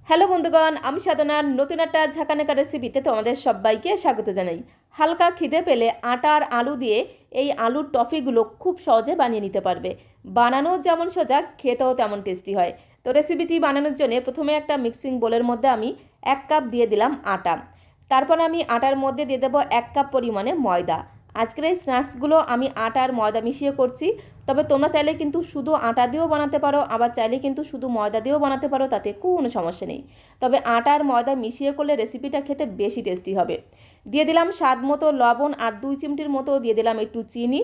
Hello বন্ধুগণ, আমি সাধনার নতুন একটা ঝাঁকানাকা রেসিপিতে তোমাদের সবাইকে স্বাগত জানাই। হালকা খিদে পেলে আটা আর আলু দিয়ে এই আলুর টফিগুলো খুব সহজে বানিয়ে নিতে পারবে। বানানো যেমন সোজা, খেতেও তেমন টেস্টি হয়। তো রেসিপিটি বানানোর জন্য প্রথমে একটা মিক্সিং বোলের মধ্যে আমি 1 কাপ দিয়ে দিলাম আটা। তারপর আমি আটার মধ্যে দিয়ে দেবো 1 কাপ পরিমাণে ময়দা। আজকের এই স্ন্যাক্সগুলো আমি আটা আর ময়দা মিশিয়ে করছি। তবে তোমরা চাইলে কিন্তু শুধু আটা দিয়েও বানাতে পারো, আবার চাইলে কিন্তু শুধু ময়দা দিয়েও বানাতে পারো, তাতে কোনো সমস্যা নেই। তবে আটা আর ময়দা মিশিয়ে করলে রেসিপিটা খেতে বেশি টেস্টি হবে। দিয়ে দিলাম স্বাদ মতো লবণ আর 2 চিমটির মতো দিয়ে দিলাম একটু চিনি।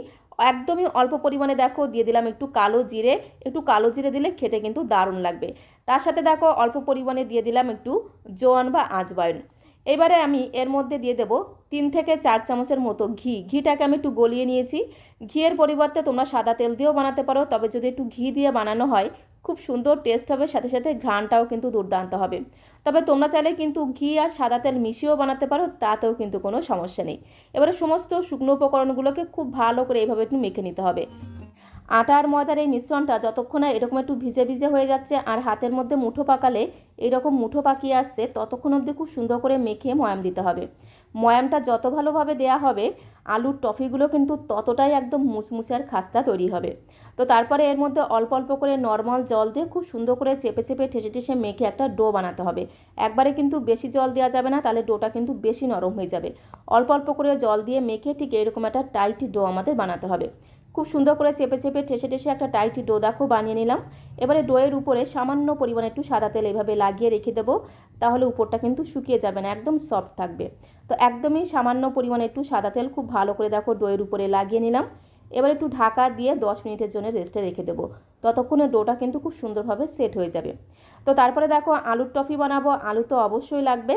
একদমই অল্প পরিমাণে দেখো দিয়ে দিলাম একটু কালো জিরে। একটু কালো জিরে দিলে খেতে কিন্তু দারুণ লাগবে। তার সাথে দেখো অল্প পরিমাণে দিয়ে দিলাম একটু জোয়ান বা আজওয়াইন। এবারে আমি এর মধ্যে দিয়ে দেবো 3 থেকে 4 চামচের মতো ঘিটাকে আমি একটু গলিয়ে নিয়েছি। ঘিয়ের পরিবর্তে তোমরা সাদা তেল দিয়েও বানাতে পারো, তবে যদি একটু ঘি দিয়ে বানানো হয় খুব সুন্দর টেস্ট হবে, সাথে সাথে ঘ্রাণটাও কিন্তু দুর্দান্ত হবে। তবে তোমরা চাইলে কিন্তু ঘি আর সাদা তেল মিশিয়েও বানাতে পারো, তাতেও কিন্তু কোনো সমস্যা নেই। এবারে সমস্ত শুকনো উপকরণগুলোকে খুব ভালো করে এইভাবে একটু মেখে নিতে হবে। আটা আর ময়দার এই মিশ্রণটা যতক্ষণ না এরকম একটু ভিজে ভিজে হয়ে যাচ্ছে আর হাতের মধ্যে মুঠো পাকালে এরকম মুঠো পাকিয়ে আসছে, ততক্ষণ অবধি খুব সুন্দর করে মেখে ময়াম দিতে হবে। ময়ামটা যত ভালোভাবে দেয়া হবে আলুর টফিগুলো কিন্তু ততটাই একদম মুচমুচে আর খাস্তা তৈরি হবে। তো তারপরে এর মধ্যে অল্প অল্প করে নর্মাল জল দিয়ে খুব সুন্দর করে চেপে চেপে ঠেসে ঠেসে মেখে একটা ডো বানাতে হবে। একবারে কিন্তু বেশি জল দেওয়া যাবে না, তাহলে ডোটা কিন্তু বেশি নরম হয়ে যাবে। অল্প অল্প করে জল দিয়ে মেখে ঠিক এরকম একটা টাইট ডো আমাদের বানাতে হবে। খুব সুন্দর করে চেপে চেপে ঠেসে ঠেসে একটা টাইট ডো দেখো বানিয়ে নিলাম। এবারে ডোয়ের উপরে সামান্য পরিমাণে একটু সাদা তেল এভাবে লাগিয়ে রেখে দেবো, তাহলে উপরটা কিন্তু শুকিয়ে যাবে না, একদম সফট থাকবে। তো একদমই সামান্য পরিমাণে একটু সাদা তেল খুব ভালো করে দেখো ডোয়ের উপরে লাগিয়ে নিলাম। এবার একটু ঢাকা দিয়ে 10 মিনিটের জন্য রেস্টে রেখে দেবো। ততক্ষণে ডোটা কিন্তু খুব সুন্দরভাবে সেট হয়ে যাবে। তো তারপরে দেখো আলুর টফি বানাবো, আলু তো অবশ্যই লাগবে।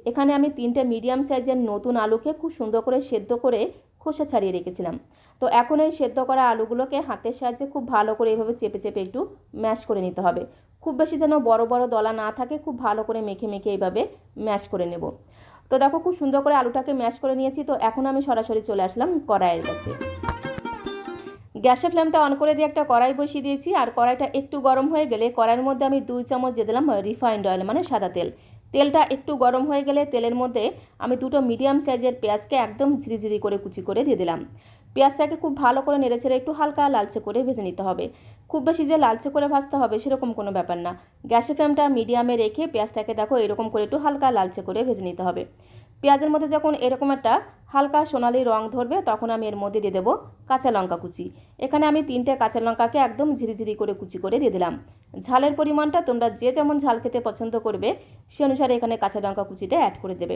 এখানে আমি 3টে মিডিয়াম সাইজের নতুন আলুকে খুব সুন্দর করে সেদ্ধ করে খোসা ছাড়িয়ে রেখেছিলাম। তো এখন এই সেদ্ধ করা আলুগুলোকে হাতের সাহায্যে খুব ভালো করে এভাবে চেপে চেপে একটু ম্যাশ করে নিতে হবে। খুব বেশি যেন বড় বড় দলা না থাকে, খুব ভালো করে মেখে মেখে এইভাবে ম্যাশ করে নেব। তো দেখো খুব সুন্দর করে আলুটাকে ম্যাশ করে নিয়েছি। তো এখন আমি সরাসরি চলে আসলাম কড়াইয়ের কাছে। গ্যাসের ফ্লেমটা অন করে দিয়ে একটা কড়াই বসিয়ে দিয়েছি, আর কড়াইটা একটু গরম হয়ে গেলে কড়াইয়ের মধ্যে আমি 2 চামচ দিয়ে দিলাম রিফাইন্ড অয়েল, মানে সাদা তেল। তেলটা একটু গরম হয়ে গেলে তেলের মধ্যে আমি 2টো মিডিয়াম সাইজের পেঁয়াজকে একদম ঝিরিঝিরি করে কুচি করে দিয়ে দিলাম। পেঁয়াজটাকে খুব ভালো করে নেড়েচেড়ে একটু হালকা লালচে করে ভেজে নিতে হবে। খুব বেশি যে লালচে করে ভাজতে হবে সেরকম কোনো ব্যাপার না। গ্যাসের ফ্লেমটা মিডিয়ামে রেখে পেঁয়াজটাকে দেখো এরকম করে একটু হালকা লালচে করে ভেজে নিতে হবে। পেঁয়াজের মধ্যে যখন এরকম একটা হালকা সোনালি রং ধরবে তখন আমি এর মধ্যে দিয়ে দেবো কাঁচা লঙ্কা কুচি। এখানে আমি 3টে কাঁচা লঙ্কাকে একদম ঝিরিঝিরি করে কুচি করে দিয়ে দিলাম। ঝালের পরিমাণটা তোমরা যে যেমন ঝাল খেতে পছন্দ করবে সে অনুসারে এখানে কাঁচা লঙ্কা কুচিটা অ্যাড করে দেবে।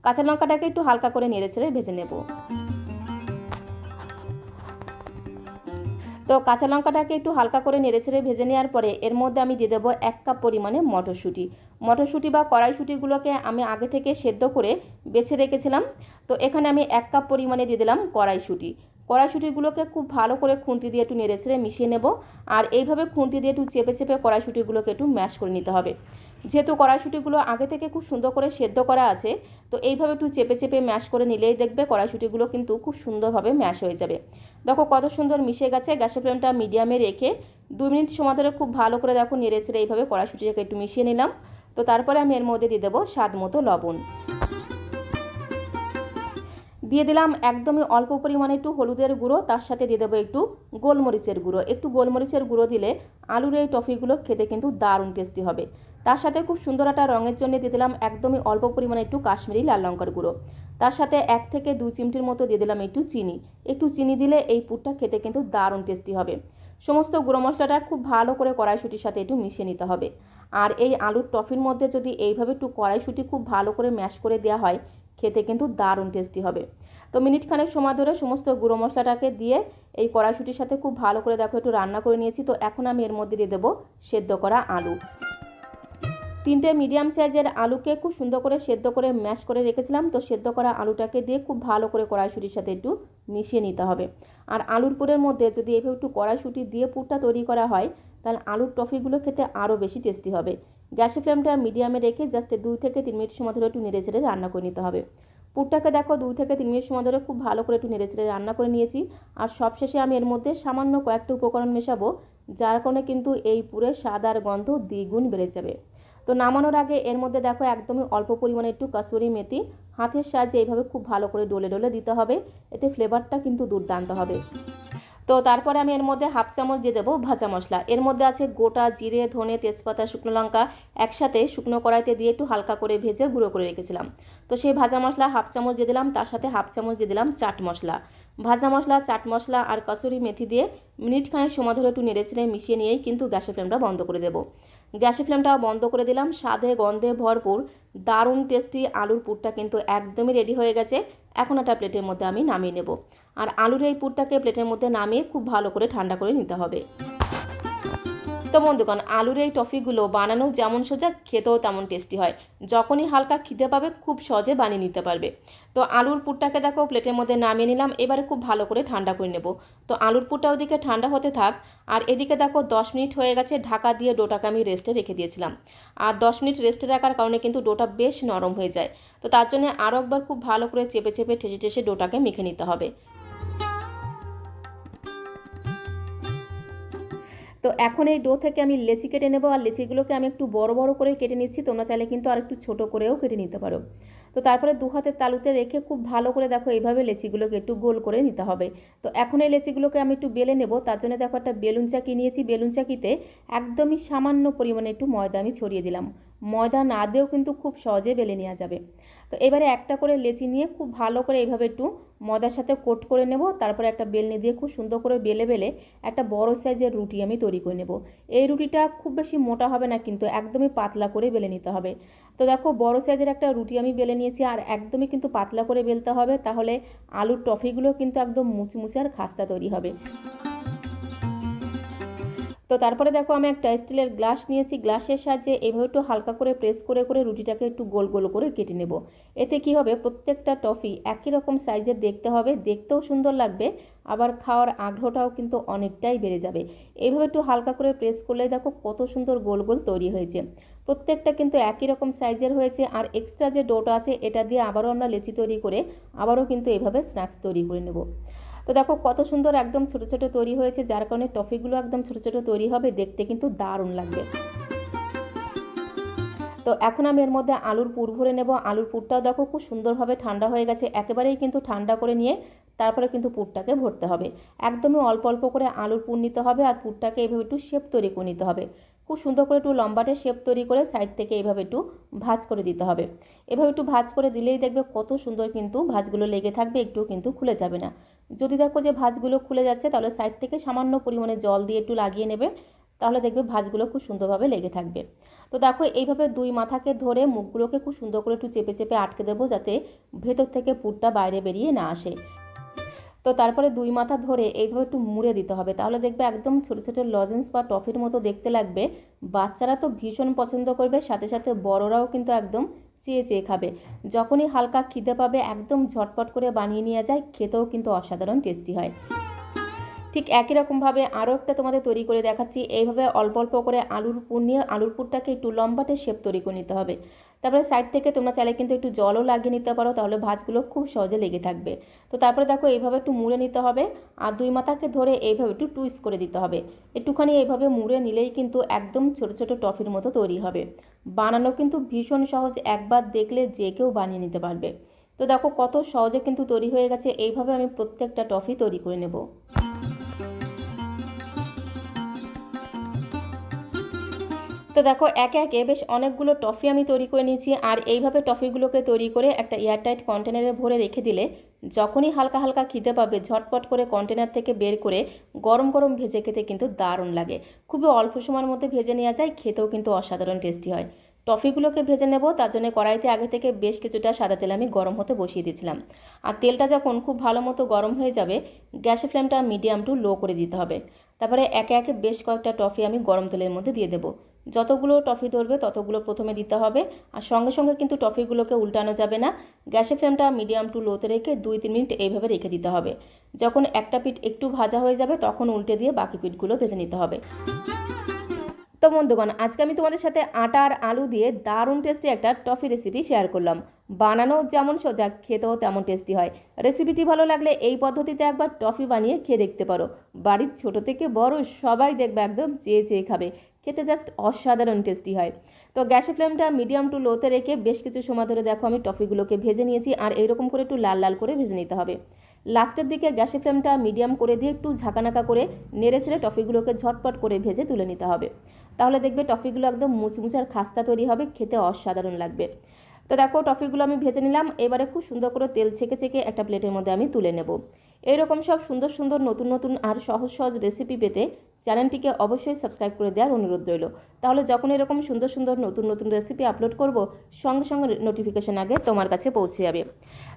কাঁচা লঙ্কাটাকে একটু হালকা করে নেড়েচেড়ে ভেজে নেব। তো কাঁচা লঙ্কাটাকে একটু হালকা করে নেড়েচেড়ে ভেজে নেওয়ার পরে এর মধ্যে আমি দিয়ে দেবো 1 কাপ পরিমাণে মটরশুঁটি। মটরশুঁটি বা কড়াইশুঁটিগুলোকে আমি আগে থেকে সেদ্ধ করে বেছে রেখেছিলাম। তো এখানে আমি 1 কাপ পরিমাণে দিয়ে দিলাম কড়াইশুঁটি। কড়াইশুঁটিগুলোকে খুব ভালো করে খুন্তি দিয়ে একটু নেড়েচেড়ে মিশিয়ে নেব। আর এইভাবে খুন্তি দিয়ে একটু চেপে চেপে কড়াইশুঁটিগুলোকে একটু ম্যাশ করে নিতে হবে। যেহেতু কড়াইশুঁটিগুলো আগে থেকে খুব সুন্দর করে সেদ্ধ করা আছে, তো এইভাবে একটু চেপে চেপে ম্যাশ করে নিলেই দেখবে কড়াইশুঁটিগুলো কিন্তু খুব সুন্দরভাবে ম্যাশ হয়ে যাবে। দেখো কত সুন্দর মিশে গেছে। গ্যাসের ফ্লেমটা মিডিয়ামে রেখে 2 মিনিট সময় ধরে খুব ভালো করে দেখো নেড়েচেড়ে এইভাবে কড়াইশুঁটিটাকে একটু মিশিয়ে নিলাম। তো তারপরে আমি এর মধ্যে দিয়ে দেবো স্বাদ মতো লবণ। দিয়ে দিলাম একদমই অল্প পরিমাণে একটু হলুদের গুঁড়ো, তার সাথে দিয়ে দেবো একটু গোলমরিচের গুঁড়ো। একটু গোলমরিচের গুঁড়ো দিলে আলুর এই টফিগুলো খেতে কিন্তু দারুণ টেস্টি হবে। তার সাথে খুব সুন্দর একটা রঙের জন্য দিয়ে দিলাম একদমই অল্প পরিমাণে একটু কাশ্মীরি লাল লঙ্কার গুঁড়ো। তার সাথে 1 থেকে 2 চিমটির মতো দিয়ে দিলাম একটু চিনি। একটু চিনি দিলে এই পুরটা খেতে কিন্তু দারুণ টেস্টি হবে। সমস্ত গুঁড়ো মশলাটা খুব ভালো করে কড়াইশুঁটির সাথে একটু মিশিয়ে নিতে হবে। আর এই আলুর টফির মধ্যে যদি এইভাবে একটু কড়াইশুঁটি খুব ভালো করে ম্যাশ করে দেওয়া হয় খেতে কিন্তু দারুণ টেস্টি হবে। তো মিনিটখানেক সময় ধরে সমস্ত গুঁড়ো মশলাটাকে দিয়ে এই কড়াইশুঁটির সাথে খুব ভালো করে দেখো একটু রান্না করে নিয়েছি। তো এখন আমি এর মধ্যে দিয়ে দেবো সেদ্ধ করা আলু। 3টে মিডিয়াম সাইজের আলুকে খুব সুন্দর করে সেদ্ধ করে ম্যাশ করে রেখেছিলাম। তো সেদ্ধ করা আলুটাকে দিয়ে খুব ভালো করে কড়াইশুঁটির সাথে একটু মিশিয়ে নিতে হবে। আর আলুর পুরের মধ্যে যদি এভাবে একটু কড়াইশুঁটি দিয়ে পুরটা তৈরি করা হয় তাহলে আলুর টফিগুলো খেতে আরও বেশি টেস্টি হবে। গ্যাসের ফ্লেমটা মিডিয়ামে রেখে জাস্ট 2 থেকে 3 মিনিট সময় ধরে একটু নেড়েচেড়ে রান্না করে নিতে হবে। পুরটাকে দেখো 2 থেকে 3 মিনিট সময় ধরে খুব ভালো করে একটু নেড়েচেড়ে রান্না করে নিয়েছি। আর সবশেষে আমি এর মধ্যে সামান্য কয়েকটা উপকরণ মেশাবো, যার কারণে কিন্তু এই পুরের স্বাদ আর গন্ধ দ্বিগুণ বেড়ে যাবে। তো তো নামানোর আগে এর মধ্যে দেখো একদমই অল্প পরিমাণে একটু কসুরি মেথি হাতের সাহায্যে এইভাবে খুব ভালো করে ডলে ডলে দিতে হবে, এতে ফ্লেভারটা কিন্তু দুর্দান্ত হবে। তো তারপরে আমি এর মধ্যে হাফ চামচ দিয়ে দেবো ভাজা মশলা। এর মধ্যে আছে গোটা জিরে, ধনে, তেজপাতা, শুকনো লঙ্কা একসাথে শুকনো কড়াইতে দিয়ে একটু হালকা করে ভেজে গুঁড়ো করে রেখেছিলাম। তো সেই ভাজা মশলা হাফ চামচ দিয়ে দিলাম, তার সাথে হাফ চামচ দিয়ে দিলাম চাট মশলা। ভাজা মশলা, চাট মশলা আর কসুরি মেথি দিয়ে মিনিটখানেক সময় ধরে একটু নেড়েচেড়ে মিশিয়ে নিয়েই কিন্তু গ্যাসের ফ্লেমটা বন্ধ করে দেবো। গ্যাসের ফ্লেমটা বন্ধ করে দিলাম। স্বাদে গন্ধে ভরপুর দারুণ টেস্টি আলুর পুরটা কিন্তু একদমই রেডি হয়ে গেছে। এখন একটা প্লেটের মধ্যে আমি নামিয়ে নেব। আর আলুর এই পুরটাকে প্লেটের মধ্যে নামিয়ে খুব ভালো করে ঠান্ডা করে নিতে হবে। তো বন্ধুগণ, আলুর এই টফিগুলো বানানো যেমন সোজা, খেতেও তেমন টেস্টি হয়। যখনই হালকা খিদে পাবে খুব সহজে বানিয়ে নিতে পারবে। তো আলুর পুরটাকে দেখো প্লেটের মধ্যে নামিয়ে নিলাম। এবারে খুব ভালো করে ঠান্ডা করে নেব। তো আলুর পুরটা ওদিকে ঠান্ডা হতে থাক, আর এদিকে দেখো 10 মিনিট হয়ে গেছে ঢাকা দিয়ে ডোটাকে আমি রেস্টে রেখে দিয়েছিলাম। আর 10 মিনিট রেস্টে রাখার কারণে কিন্তু ডোটা বেশ নরম হয়ে যায়। তো তার জন্য আরও একবার খুব ভালো করে চেপে চেপে ঠেসে ঠেসে ডোটাকে মেখে নিতে হবে। তো এখন এই ডো থেকে আমি লেচি কেটে নেব, আর লেচিগুলোকে আমি একটু বড় বড় করে কেটে নিচ্ছি। তোমরা চাইলে কিন্তু আর একটু ছোটো করেও কেটে নিতে পারো। তো তারপরে দু হাতের তালুতে রেখে খুব ভালো করে দেখো এইভাবে লেচিগুলোকে একটু গোল করে নিতে হবে। তো এখন এই লেচিগুলোকে আমি একটু বেলে নেব। তার জন্য দেখো একটা বেলুন চাকি নিয়েছি। বেলুন চাকিতে একদমই সামান্য পরিমাণে একটু ময়দা আমি ছড়িয়ে দিলাম। ময়দা না দিয়েও কিন্তু খুব সহজে বেলে নেওয়া যাবে। তো এবারে একটা করে লেচি নিয়ে খুব ভালো করে এইভাবে একটু ময়দার সাথে কোট করে নেব। তারপরে একটা বেলনি দিয়ে খুব সুন্দর করে বেলে বেলে একটা বড় সাইজের রুটি আমি তৈরি করে নেব। এই রুটিটা খুব বেশি মোটা হবে না, কিন্তু একদমই পাতলা করে বেলে নিতে হবে। তো দেখো বড় সাইজের একটা রুটি আমি বেলে নিয়েছি, আর একদমই কিন্তু পাতলা করে বেলতে হবে, তাহলে আলুর টফিগুলো কিন্তু একদম মুচমুচে আর খাস্তা তৈরি হবে। তো তারপরে দেখো আমি একটা স্টিলের গ্লাস নিয়েছি। গ্লাসের সাহায্যে এইভাবে একটু হালকা করে প্রেস করে করে রুটিটাকে একটু গোল গোল করে কেটে নেব। এতে কি হবে, প্রত্যেকটা টফি একই রকম সাইজের দেখতে হবে, দেখতেও সুন্দর লাগবে, আবার খাওয়ার আগ্রহটাও কিন্তু অনেকটাই বেড়ে যাবে। এইভাবে একটু হালকা করে প্রেস করলে দেখো কত সুন্দর গোল গোল তৈরি হয়েছে। প্রত্যেকটা কিন্তু একই রকম সাইজের হয়েছে। আর এক্সট্রা যে ডোটা আছে এটা দিয়ে আবারও আমরা লেচি তৈরি করে আবারও কিন্তু এইভাবে স্ন্যাক্স তৈরি করে নেব। তো দেখো কত সুন্দর একদম ছোটো ছোটো তৈরি হয়েছে, যার কারণে টফিগুলো একদম ছোটো ছোটো তৈরি হবে, দেখতে কিন্তু দারুণ লাগবে। তো এখন আমি এর মধ্যে আলুর পুর ভরে নেব। আলুর পুরটাও দেখো খুব সুন্দরভাবে ঠান্ডা হয়ে গেছে। একেবারেই কিন্তু ঠান্ডা করে নিয়ে তারপরে কিন্তু পুরটাকে ভরতে হবে। একদমই অল্প অল্প করে আলুর পুর নিতে হবে, আর পুরটাকে এইভাবে একটু শেপ তৈরি করে নিতে হবে। খুব সুন্দর করে একটু লম্বাটে শেপ তৈরি করে সাইড থেকে এইভাবে একটু ভাঁজ করে দিতে হবে। এভাবে একটু ভাঁজ করে দিলেই দেখবে কত সুন্দর কিন্তু ভাঁজগুলো লেগে থাকবে, একটু কিন্তু খুলে যাবে না। যদি দেখো যে ভাঁজগুলো খুলে যাচ্ছে, তাহলে সাইড থেকে সামান্য পরিমাণে জল দিয়ে একটু লাগিয়ে নেবে, তাহলে দেখবে ভাঁজগুলো খুব সুন্দরভাবে লেগে থাকবে। তো দেখো এইভাবে দুই মাথাকে ধরে মুখগুলোকে খুব সুন্দর করে একটু চেপে চেপে আটকে দেবো, যাতে ভেতর থেকে পুরটা বাইরে বেরিয়ে না আসে। তো তারপরে দুই মাথা ধরে এইভাবে একটু মুড়ে দিতে হবে, তাহলে দেখবে একদম ছোটো ছোটো লজেন্স বা টফির মতো দেখতে লাগবে। বাচ্চারা তো ভীষণ পছন্দ করবে, সাথে সাথে বড়রাও কিন্তু একদম চেয়ে চেয়ে খাবে। যখনই হালকা খিদে পাবে একদম ঝটপট করে বানিয়ে নেওয়া যায়, খেতেও কিন্তু অসাধারণ টেস্টি হয়। ঠিক একই রকমভাবে আরও একটা তোমাদের তৈরি করে দেখাচ্ছি। এইভাবে অল্প অল্প করে আলুর পুর নিয়ে আলুর পুরটাকে একটু লম্বাটে শেপ তৈরি করে নিতে হবে। তারপরে সাইড থেকে তোমরা চাইলে কিন্তু একটু জলও লাগিয়ে নিতে পারো, তাহলে ভাঁজগুলো খুব সহজে লেগে থাকবে। তো তারপরে দেখো এইভাবে একটু মুড়ে নিতে হবে, আর দুই মাথাকে ধরে এইভাবে একটু টুইস্ট করে দিতে হবে। একটুখানি এইভাবে মুড়ে নিলেই কিন্তু একদম ছোটো ছোটো টফির মতো তৈরি হবে। বানানো কিন্তু ভীষণ সহজ, একবার দেখলে যে কেউ বানিয়ে নিতে পারবে। তো দেখো কত সহজে কিন্তু তৈরি হয়ে গেছে। এইভাবে আমি প্রত্যেকটা টফি তৈরি করে নেব। তো দেখো একে একে বেশ অনেকগুলো টফি আমি তৈরি করে নিয়েছি। আর এইভাবে টফিগুলোকে তৈরি করে একটা এয়ারটাইট কন্টেনারে ভরে রেখে দিলে যখনই হালকা হালকা খিদে পাবে, ঝটপট করে কন্টেনার থেকে বের করে গরম গরম ভেজে খেতে কিন্তু দারুণ লাগে। খুবই অল্প সময়ের মধ্যে ভেজে নেওয়া যায়, খেতেও কিন্তু অসাধারণ টেস্টি হয়। টফিগুলোকে ভেজে নেব, তার জন্য কড়াইতে আগে থেকে বেশ কিছুটা সাদা তেল আমি গরম হতে বসিয়ে দিয়েছিলাম। আর তেলটা যখন খুব ভালো মতো গরম হয়ে যাবে, গ্যাসের ফ্লেমটা মিডিয়াম টু লো করে দিতে হবে। তারপরে একে একে বেশ কয়েকটা টফি আমি গরম তেলের মধ্যে দিয়ে দেবো। যতগুলো টফি ধরবে ততগুলো প্রথমে দিতে হবে, আর সঙ্গে সঙ্গে কিন্তু টফিগুলোকে উল্টানো যাবে না। গ্যাসের ফ্লেমটা মিডিয়াম টু লোতে রেখে 2-3 মিনিট এইভাবে রেখে দিতে হবে। যখন একটা পিঠ একটু ভাজা হয়ে যাবে তখন উল্টে দিয়ে বাকি পিঠগুলো ভেজে নিতে হবে। তো বন্ধুগণ, আজকে আমি তোমাদের সাথে আটা আর আলু দিয়ে দারুণ টেস্টি একটা টফি রেসিপি শেয়ার করলাম। বানানো যেমন সোজা, খেতেও তেমন টেস্টি হয়। রেসিপিটি ভালো লাগলে এই পদ্ধতিতে একবার টফি বানিয়ে খেয়ে দেখতে পারো। বাড়ির ছোট থেকে বড় সবাই দেখবে একদম চেয়ে চেয়ে খাবে। খেতে জাস্ট অসাধারণ টেস্টি হয়। তো গ্যাসের ফ্লেমটা মিডিয়াম টু লোতে রেখে বেশ কিছু সময় ধরে দেখো আমি টফিগুলোকে ভেজে নিয়েছি, আর এইরকম করে একটু লাল লাল করে ভেজে নিতে হবে। লাস্টের দিকে গ্যাসের ফ্লেমটা মিডিয়াম করে দিয়ে একটু ঝাঁকানাকা করে নেড়ে ছেড়ে টফিগুলোকে ঝটপট করে ভেজে তুলে নিতে হবে। তাহলে দেখবে টফিগুলো একদম মুচমুচে আর খাস্তা তৈরি হবে, খেতে অসাধারণ লাগবে। তো দেখো টফিগুলো আমি ভেজে নিলাম, এবারে খুব সুন্দর করে তেল ছেঁকে ছেঁকে একটা প্লেটের মধ্যে আমি তুলে নেব। এইরকম সব সুন্দর সুন্দর নতুন নতুন আর সহজ সহজ রেসিপি পেতে চ্যানেলটিকে অবশ্যই সাবস্ক্রাইব করে দেওয়ার অনুরোধ রইল। তাহলে যখন এরকম সুন্দর সুন্দর নতুন নতুন রেসিপি আপলোড করব, সঙ্গে সঙ্গে নোটিফিকেশন আগে তোমার কাছে পৌঁছে যাবে।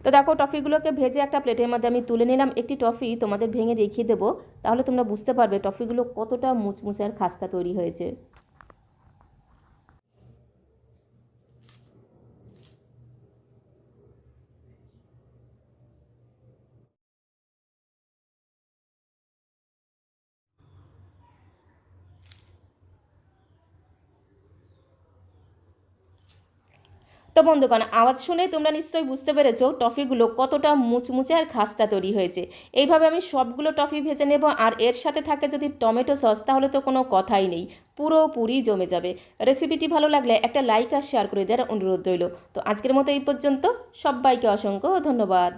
তো দেখো টফিগুলোকে ভেজে একটা প্লেটের মধ্যে আমি তুলে নিলাম। একটি টফি তোমাদের ভেঙে দেখিয়ে দেবো, তাহলে তোমরা বুঝতে পারবে টফিগুলো কতটা মুচমুচে আর খাস্তা তৈরি হয়েছে। তো বন্ধুগণ, আওয়াজ শুনে তোমরা নিশ্চয়ই বুঝতে পেরেছো টফিগুলো কতটা মুচমুচে আর খাস্তা তৈরি হয়েছে। এইভাবে আমি সবগুলো টফি ভেজে নেব, আর এর সাথে থাকে যদি টমেটো সস, তাহলে তো কোনো কথাই নেই, পুরোপুরি জমে যাবে। রেসিপিটি ভালো লাগলে একটা লাইক আর শেয়ার করে দেওয়ার অনুরোধ রইল। তো আজকের মতো এই পর্যন্ত, সবাইকে অসংখ্য ধন্যবাদ।